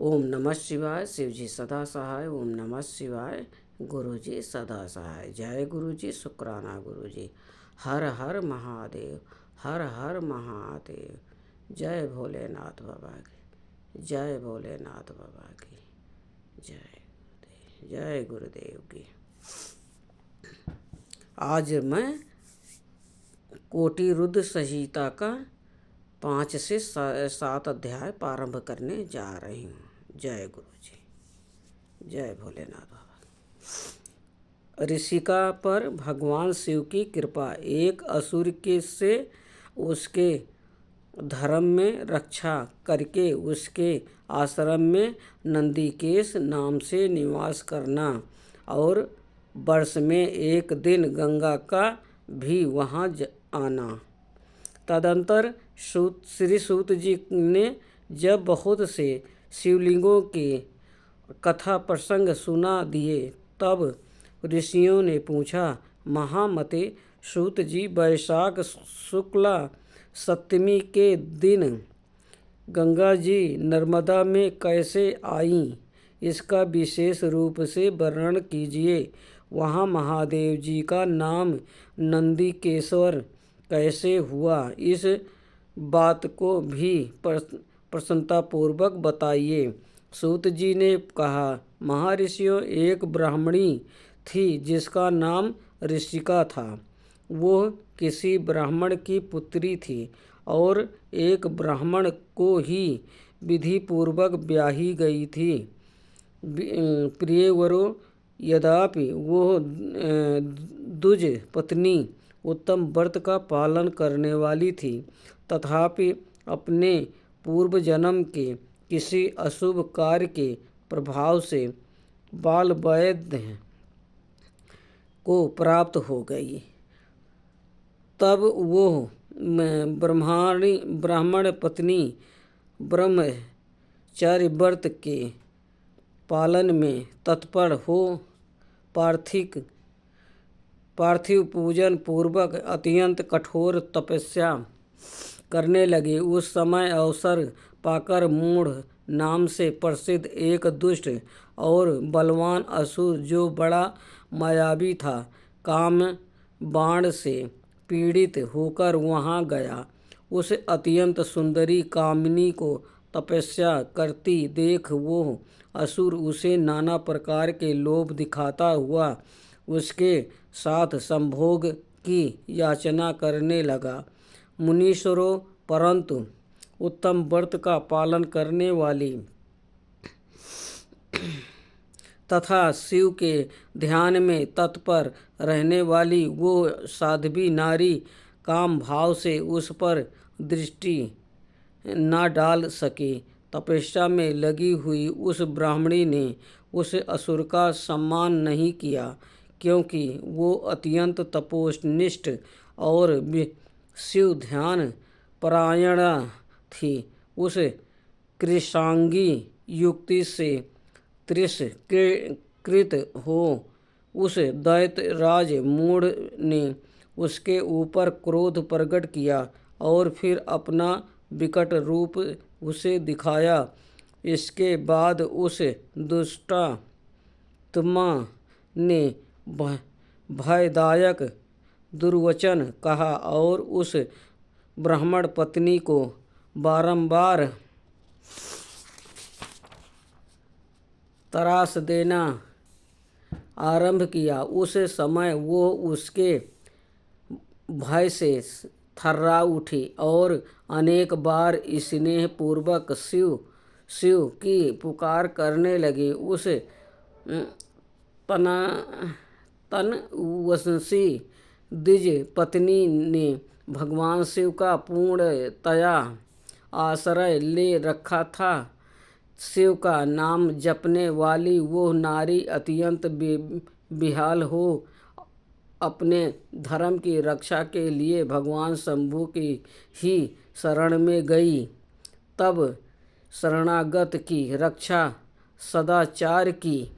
ओम नमः शिवाय। शिव जी सदा सहाय। ओम नमः शिवाय। गुरु जी सदा सहाय। जय गुरु जी। शुक्राना गुरु जी। हर हर महादेव। हर हर महादेव। जय भोलेनाथ बाबा की। जय भोलेनाथ बाबा की। जय गुरुदेव की। आज मैं कोटि रुद्र संहिता का 5 से 7 अध्याय प्रारंभ करने जा रही हूँ। जय गुरु जी। जय भोलेनाथ बाबा। ऋषिका पर भगवान शिव की कृपा। एक असुर के से उसके धर्म में रक्षा करके उसके आश्रम में नंदीकेश नाम से निवास करना और वर्ष में एक दिन गंगा का भी वहाँ आना। तदंतर श्री सूत जी ने जब बहुत से शिवलिंगों के कथा प्रसंग सुना दिए तब ऋषियों ने पूछा, महामते सूत जी, वैशाख शुक्ला सप्तमी के दिन गंगा जी नर्मदा में कैसे आईं, इसका विशेष रूप से वर्णन कीजिए। वहाँ महादेव जी का नाम नंदीकेश्वर कैसे हुआ, इस बात को भी प्रसन्नतापूर्वक बताइए। सूत जी ने कहा, महर्षियों, एक ब्राह्मणी थी जिसका नाम ऋषिका था। वो किसी ब्राह्मण की पुत्री थी और एक ब्राह्मण को ही विधि पूर्वक ब्याही गई थी। प्रियवरो, यद्यपि वो द्विज पत्नी उत्तम व्रत का पालन करने वाली थी, तथापि अपने पूर्व जन्म के किसी अशुभ कार्य के प्रभाव से बाल वैद्य को प्राप्त हो गई। तब वो ब्राह्मण पत्नी ब्रह्मचर्य व्रत के पालन में तत्पर हो पार्थिव पूजन पूर्वक अत्यंत कठोर तपस्या करने लगे। उस समय अवसर पाकर मूढ़ नाम से प्रसिद्ध एक दुष्ट और बलवान असुर, जो बड़ा मायावी था, काम बाण से पीड़ित होकर वहां गया। उस अत्यंत सुंदरी कामिनी को तपस्या करती देख वो असुर उसे नाना प्रकार के लोभ दिखाता हुआ उसके साथ संभोग की याचना करने लगा। मुनीश्वरों, परंतु उत्तम व्रत का पालन करने वाली तथा शिव के ध्यान में तत्पर रहने वाली वो साध्वी नारी काम भाव से उस पर दृष्टि न डाल सकी। तपस्या में लगी हुई उस ब्राह्मणी ने उस असुर का सम्मान नहीं किया, क्योंकि वो अत्यंत तपोनिष्ठ और शिव ध्यान परायणा थी। उस कृशांगी युक्ति से तिरस्कृत हो उस दैत्य राज मूढ़ ने उसके ऊपर क्रोध प्रकट किया और फिर अपना विकट रूप उसे दिखाया। इसके बाद उस दुष्टात्मा ने भयदायक दुर्वचन कहा और उस ब्राह्मण पत्नी को बारंबार त्रास देना आरंभ किया। उस समय वो उसके भय से थर्रा उठी और अनेक बार स्नेहपूर्वक शिव शिव की पुकार करने लगी। उस तनवशी द्विज पत्नी ने भगवान शिव का पूर्णतया आश्रय ले रखा था। शिव का नाम जपने वाली वो नारी अत्यंत बेहाल हो अपने धर्म की रक्षा के लिए भगवान शंभु की ही शरण में गई। तब शरणागत की रक्षा सदाचार की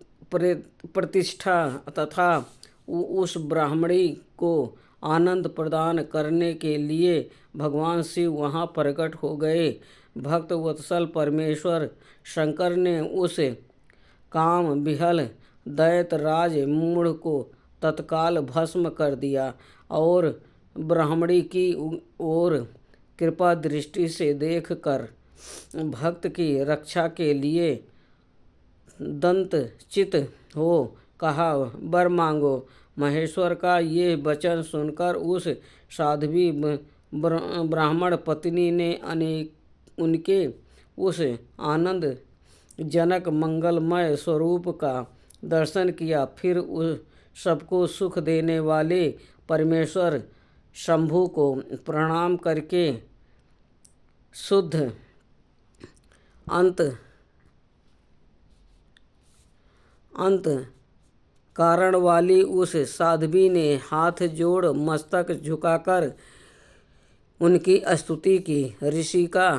प्रतिष्ठा तथा उस ब्राह्मणी को आनंद प्रदान करने के लिए भगवान शिव वहाँ प्रकट हो गए। भक्त वत्सल परमेश्वर शंकर ने उस काम विहल दैतराज मूढ़ को तत्काल भस्म कर दिया और ब्राह्मणी की ओर कृपा दृष्टि से देखकर भक्त की रक्षा के लिए दंतचित हो कहा, वर मांगो। महेश्वर का ये वचन सुनकर उस साध्वी ब्राह्मण पत्नी ने उनके उस आनंद जनक मंगलमय स्वरूप का दर्शन किया। फिर उस सबको सुख देने वाले परमेश्वर शंभु को प्रणाम करके शुद्ध अंत कारण वाली उस साध्वी ने हाथ जोड़ मस्तक झुकाकर उनकी स्तुति की। ऋषिका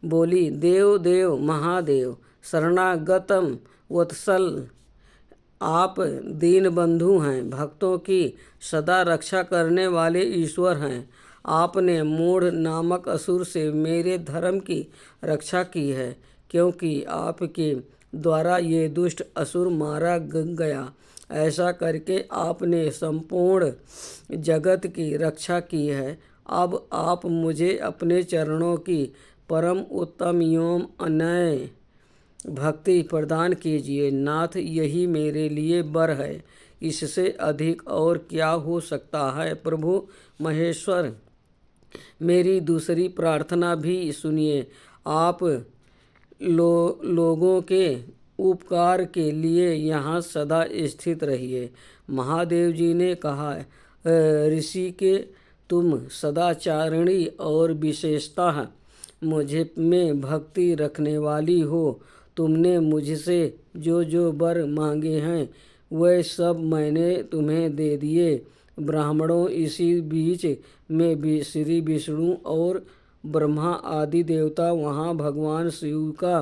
बोली, देव देव महादेव शरणागतम वत्सल, आप दीन बंधु हैं, भक्तों की सदा रक्षा करने वाले ईश्वर हैं। आपने मूढ़ नामक असुर से मेरे धर्म की रक्षा की है, क्योंकि आपके द्वारा ये दुष्ट असुर मारा गया। ऐसा करके आपने संपूर्ण जगत की रक्षा की है। अब आप मुझे अपने चरणों की परम उत्तम एवं अनन्य भक्ति प्रदान कीजिए। नाथ, यही मेरे लिए वर है, इससे अधिक और क्या हो सकता है। प्रभु महेश्वर, मेरी दूसरी प्रार्थना भी सुनिए। आप लोगों के उपकार के लिए यहाँ सदा स्थित रहिए। महादेव जी ने कहा, ऋषि के तुम सदाचारिणी और विशेषतः मुझे में भक्ति रखने वाली हो। तुमने मुझसे जो जो वर मांगे हैं वह सब मैंने तुम्हें दे दिए। ब्राह्मणों, इसी बीच में श्री विष्णु और ब्रह्मा आदि देवता वहाँ भगवान शिव का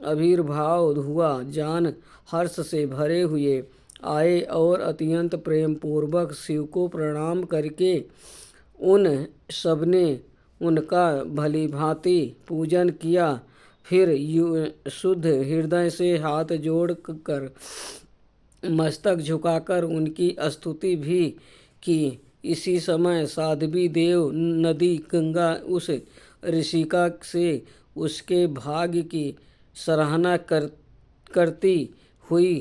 आविर्भाव हुआ जान हर्ष से भरे हुए आए और अत्यंत प्रेम पूर्वक शिव को प्रणाम करके उन सबने उनका भलीभांति पूजन किया। फिर शुद्ध हृदय से हाथ जोड़ कर मस्तक झुकाकर उनकी स्तुति भी की। इसी समय साध्वी देव नदी गंगा उस ऋषिका से उसके भाग्य की सराहना करती हुई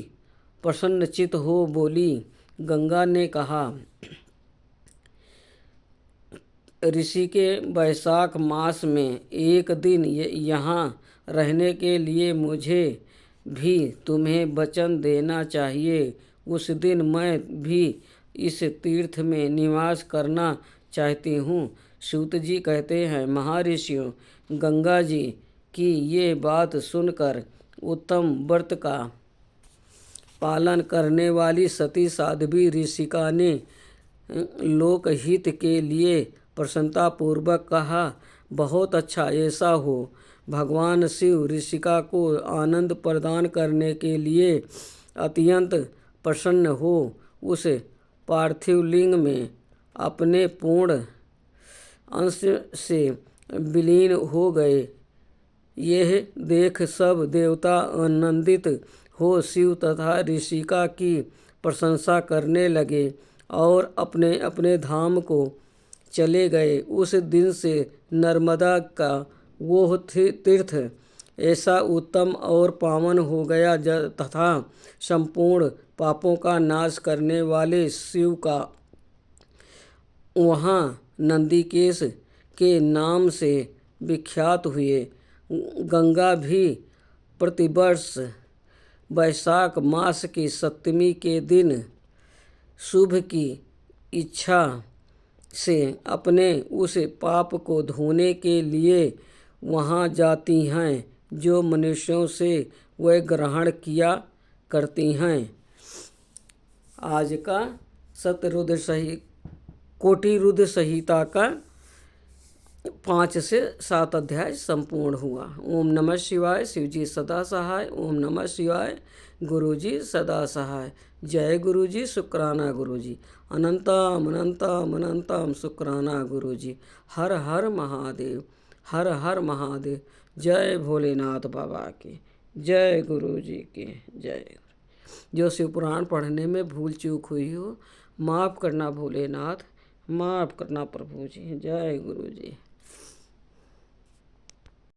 प्रसन्नचित हो बोली। गंगा ने कहा, ऋषि के वैशाख मास में एक दिन यहाँ रहने के लिए मुझे भी तुम्हें वचन देना चाहिए। उस दिन मैं भी इस तीर्थ में निवास करना चाहती हूँ। सूत जी कहते हैं, महर्षियों, गंगा जी की ये बात सुनकर उत्तम व्रत का पालन करने वाली सती साध्वी ऋषिका ने लोकहित के लिए प्रसन्नतापूर्वक कहा, बहुत अच्छा, ऐसा हो। भगवान शिव ऋषिका को आनंद प्रदान करने के लिए अत्यंत प्रसन्न हो उस पार्थिव लिंग में अपने पूर्ण अंश से विलीन हो गए। यह देख सब देवता आनंदित हो शिव तथा ऋषिका की प्रशंसा करने लगे और अपने अपने धाम को चले गए। उस दिन से नर्मदा का वो तीर्थ ऐसा उत्तम और पावन हो गया तथा संपूर्ण पापों का नाश करने वाले शिव का वहाँ नंदिकेश के नाम से विख्यात हुए। गंगा भी प्रतिवर्ष वैशाख मास की सप्तमी के दिन शुभ की इच्छा से अपने उस पाप को धोने के लिए वहाँ जाती हैं जो मनुष्यों से वह ग्रहण किया करती हैं। आज का कोटि रुद्र संहिता का 5 से 7 अध्याय संपूर्ण हुआ। ओम नमः शिवाय। शिव जी सदा सहाय। ओम नमः शिवाय। गुरु जी सदा सहाय। जय गुरु जी, शुक्राना गुरु जी। अनंतम अनंतम अनंतम शुक्राना गुरु जी। हर हर महादेव, हर हर महादेव। जय भोलेनाथ बाबा की, जय गुरु जी की जय। जो शिव पुराण पढ़ने में भूल चूक हुई हो, माफ़ करना भोलेनाथ, माफ़ करना प्रभु जी। जय गुरु जी।